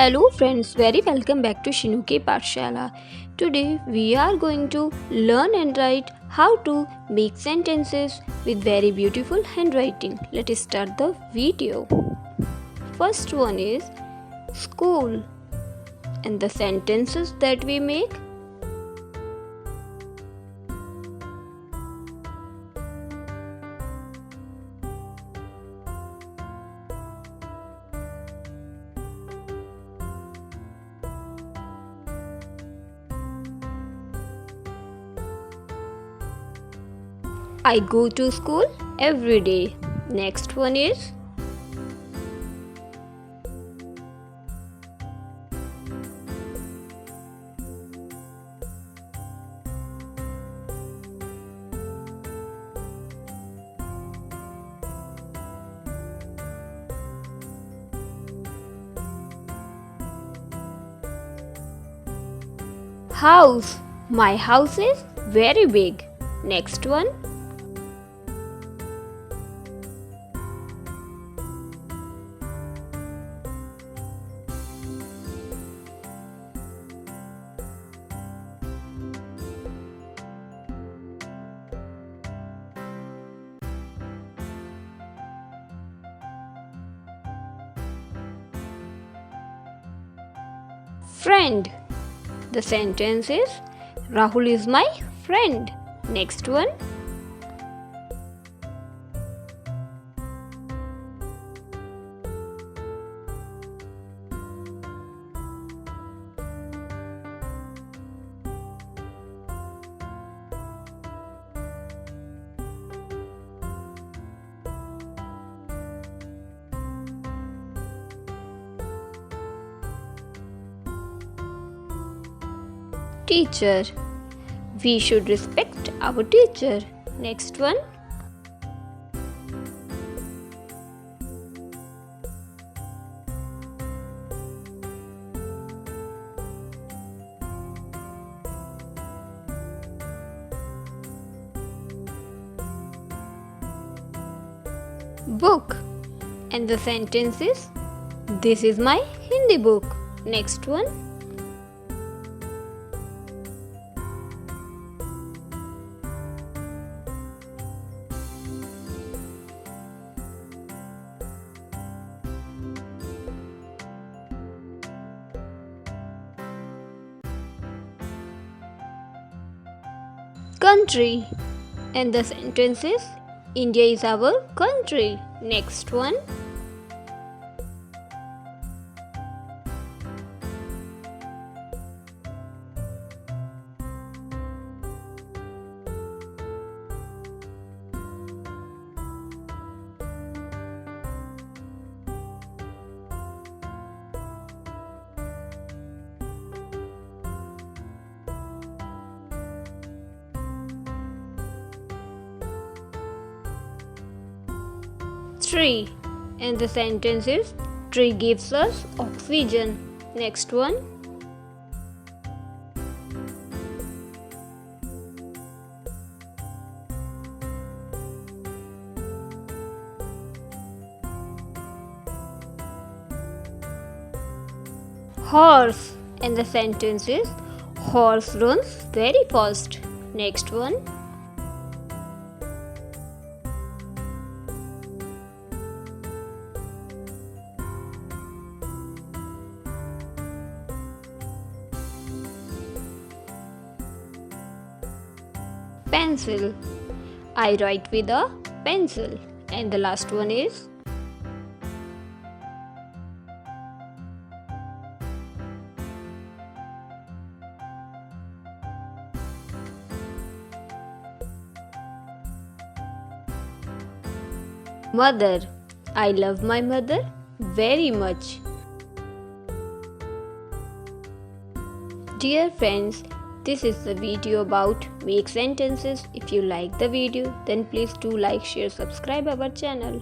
Hello friends, very welcome back to Shinuki Pathshala. Today we are going to learn and write how to make sentences with very beautiful handwriting. Let us start the video. First one is school, and the sentences that we make. I go to school every day. Next one is house. My house is very big. Next one. Friend. The sentence is Rahul is my friend. Next one. Teacher. We should respect our teacher. Next one. Book. And the sentence is This is my Hindi book. Next one. Country, and the sentence is India is our country. Next one. Tree, and the sentence is Tree gives us oxygen. Next one. Horse, and the sentence is Horse runs very fast. Next one. Pencil. I write with a pencil. And the last one is mother. I love my mother very much. Dear friends, this is the video about make sentences. If you like the video, then please do like, share, subscribe our channel.